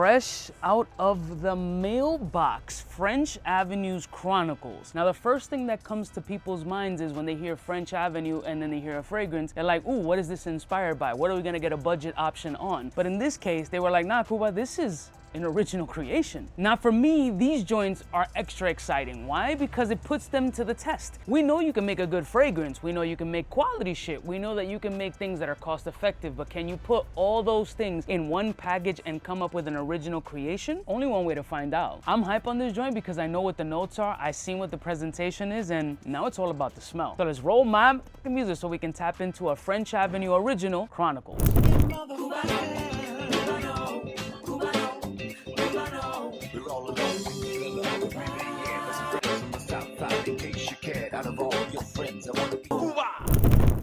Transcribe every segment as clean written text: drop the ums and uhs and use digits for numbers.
Fresh out of the mailbox, French Avenue's Chronicles. Now, the first thing that comes to people's minds is when they hear French Avenue and then they hear a fragrance, they're like, ooh, what is this inspired by? What are we gonna get a budget option on? But in this case, they were like, nah, Cuba, this is an original creation. Now for me, these joints are extra exciting. Why? Because it puts them to the test. We know you can make a good fragrance. We know you can make quality shit. We know that you can make things that are cost effective, but can you put all those things in one package and come up with an original creation? Only one way to find out. I'm hype on this joint because I know what the notes are, I seen what the presentation is, and now it's all about the smell. So let's roll my music so we can tap into a French Avenue original, Chronicles.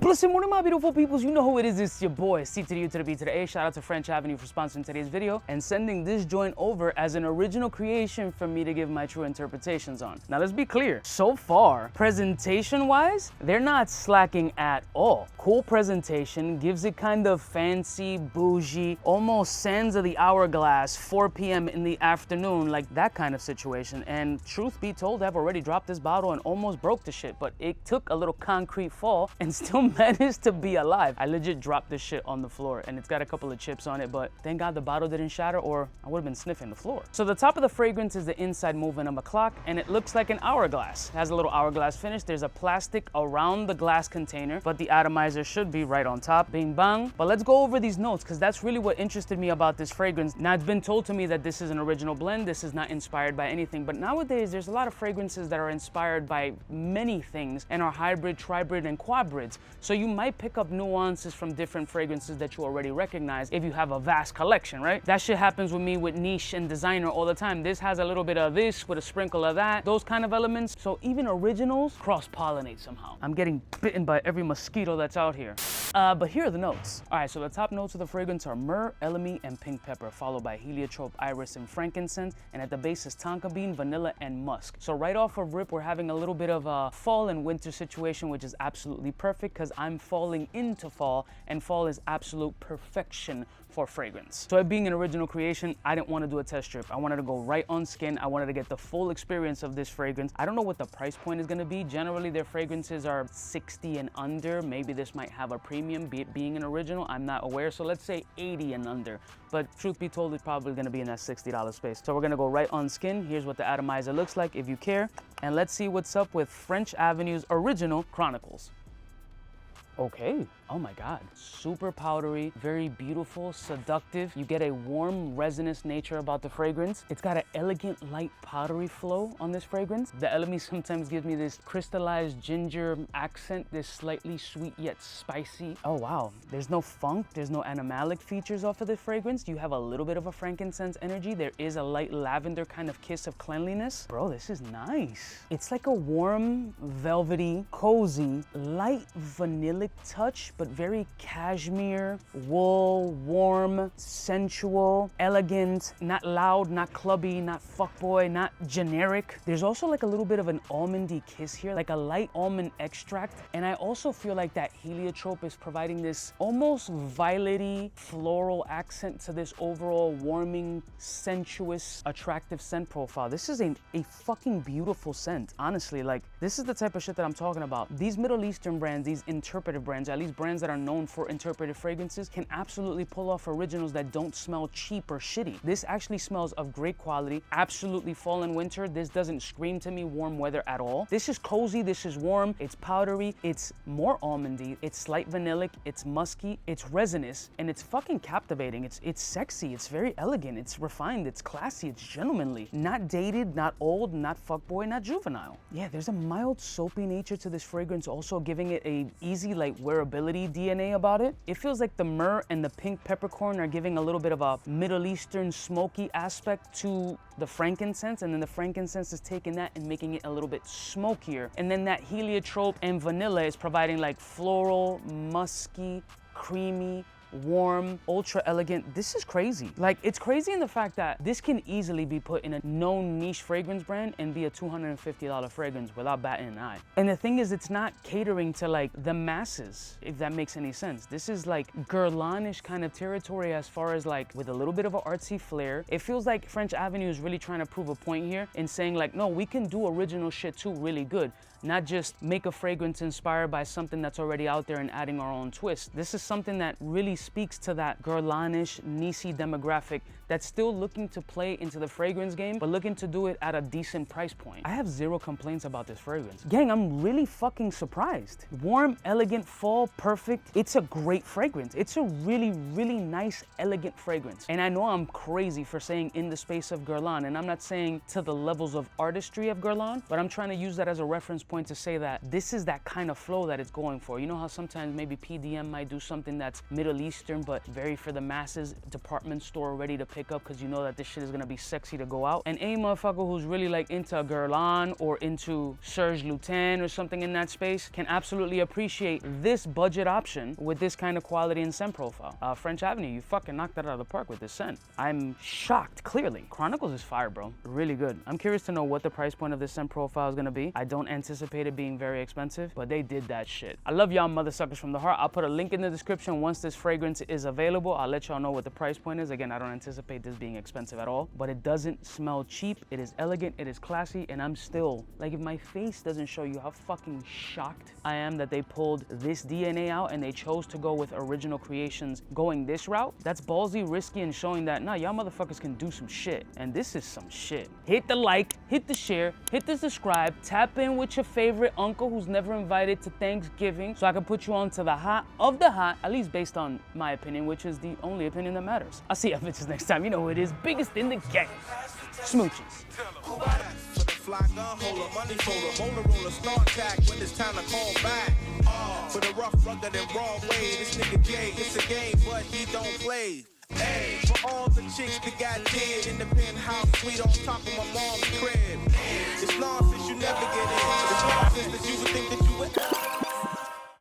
Listen, morning, my beautiful peoples. You know who it is. It's your boy, 𝗙𝗿 Shout out to French Avenue for sponsoring today's video and sending this joint over as an original creation for me to give my true interpretations on. Now, let's be clear. So far, presentation-wise, they're not slacking at all. Cool presentation, gives it kind of fancy, bougie, almost sands of the hourglass, 4 p.m. in the afternoon, like that kind of situation. And truth be told, I've already dropped this bottle and almost broke the shit, but it took a little concrete fall and still managed to be alive. I legit dropped this shit on the floor and it's got a couple of chips on it, but thank God the bottle didn't shatter or I would have been sniffing the floor. So the top of the fragrance is the inside movement of a clock and it looks like an hourglass. It has a little hourglass finish. There's a plastic around the glass container, but the atomizer should be right on top. Bing bang. But let's go over these notes because that's really what interested me about this fragrance. Now it's been told to me that this is an original blend. This is not inspired by anything, but nowadays there's a lot of fragrances that are inspired by many things and are hybrid, tribrid, and quabrids. So you might pick up nuances from different fragrances that you already recognize if you have a vast collection, right? That shit happens with me with niche and designer all the time. This has a little bit of this with a sprinkle of that, those kind of elements. So even originals cross-pollinate somehow. I'm getting bitten by every mosquito that's out here. But here are the notes. All right, so the top notes of the fragrance are myrrh, elemi, and pink pepper, followed by heliotrope, iris, and frankincense. And at the base is tonka bean, vanilla, and musk. So right off of rip, we're having a little bit of a fall and winter situation, which is absolutely perfect because I'm falling into fall, and fall is absolute perfection for fragrance. So it being an original creation, I didn't want to do a test strip. I wanted to go right on skin. I wanted to get the full experience of this fragrance. I don't know what the price point is going to be. Generally, their fragrances are 60 and under. Maybe this might have a premium, being an original. I'm not aware. So let's say 80 and under. But truth be told, it's probably going to be in that $60 space. So we're going to go right on skin. Here's what the atomizer looks like if you care. And let's see what's up with French Avenue's original Chronicles. Okay, oh my God. Super powdery, very beautiful, seductive. You get a warm, resinous nature about the fragrance. It's got an elegant, light, powdery flow on this fragrance. The elemi sometimes gives me this crystallized ginger accent, this slightly sweet yet spicy. Oh wow, there's no funk, there's no animalic features off of this fragrance. You have a little bit of a frankincense energy. There is a light lavender kind of kiss of cleanliness. Bro, this is nice. It's like a warm, velvety, cozy, light vanillic touch, but very cashmere, wool, warm, sensual, elegant, not loud, not clubby, not fuckboy, not generic. There's also like a little bit of an almondy kiss here, like a light almond extract. And I also feel like that heliotrope is providing this almost violety, floral accent to this overall warming, sensuous, attractive scent profile. This is a fucking beautiful scent. Honestly, like this is the type of shit that I'm talking about. These Middle Eastern brands, these interpretive brands, at least brands that are known for interpretive fragrances, can absolutely pull off originals that don't smell cheap or shitty. This actually smells of great quality, absolutely fall and winter. This doesn't scream to me warm weather at all. This is cozy, this is warm, it's powdery, it's more almondy, it's slight vanillic, it's musky, it's resinous, and it's fucking captivating. It's sexy, it's very elegant, it's refined, it's classy, it's gentlemanly. Not dated, not old, not fuckboy, not juvenile. Yeah, there's a mild soapy nature to this fragrance, also giving it a easy like wearability DNA about it. It feels like the myrrh and the pink peppercorn are giving a little bit of a Middle Eastern smoky aspect to the frankincense, and then the frankincense is taking that and making it a little bit smokier. And then that heliotrope and vanilla is providing like floral, musky, creamy, warm, ultra elegant. This is crazy. Like, it's crazy in the fact that this can easily be put in a known niche fragrance brand and be a $250 fragrance without batting an eye. And the thing is, it's not catering to like the masses, if that makes any sense. This is like Guerlain-ish kind of territory as far as like with a little bit of an artsy flair. It feels like French Avenue is really trying to prove a point here in saying like, no, we can do original shit too really good. Not just make a fragrance inspired by something that's already out there and adding our own twist. This is something that really speaks to that Guerlain-ish, Nicey demographic that's still looking to play into the fragrance game, but looking to do it at a decent price point. I have zero complaints about this fragrance. Gang, I'm really fucking surprised. Warm, elegant, fall, perfect. It's a great fragrance. It's a really, really nice, elegant fragrance. And I know I'm crazy for saying in the space of Guerlain, and I'm not saying to the levels of artistry of Guerlain, but I'm trying to use that as a reference point to say that this is that kind of flow that it's going for. You know how sometimes maybe PDM might do something that's Middle Eastern, but very for the masses, department store ready to pick up because you know that this shit is gonna be sexy to go out. And any motherfucker who's really like into Guerlain or into 𝗪𝗓 or something in that space can absolutely appreciate this budget option with this kind of quality and scent profile. French Avenue, you fucking knocked that out of the park with this scent. I'm shocked, clearly. Chronicles is fire, bro. Really good. I'm curious to know what the price point of this scent profile is gonna be. I don't anticipate it being very expensive, but they did that shit. I love y'all mother suckers from the heart. I'll put a link in the description once this fragrance is available. I'll let y'all know what the price point is. Again, I don't anticipate this being expensive at all, but it doesn't smell cheap. It is elegant, it is classy, and I'm still, like, if my face doesn't show you how fucking shocked I am that they pulled this DNA out and they chose to go with Original Creations going this route, that's ballsy, risky, and showing that, nah, y'all motherfuckers can do some shit. And this is some shit. Hit the like, hit the share, hit the subscribe, tap in with your favorite uncle who's never invited to Thanksgiving so I can put you on to the hot of the hot, at least based on my opinion, which is the only opinion that matters. I'll see y'all bitches next time. You know who it is, biggest in the game. Smooches. Fly gun holder, money folder, roller, star attack when it's time to call back. For the rough, rugged, and raw way, this nigga Jay, it's a game, but he don't play. Hey, for all the chicks that got dead in the penthouse suite on top of my mom's crib.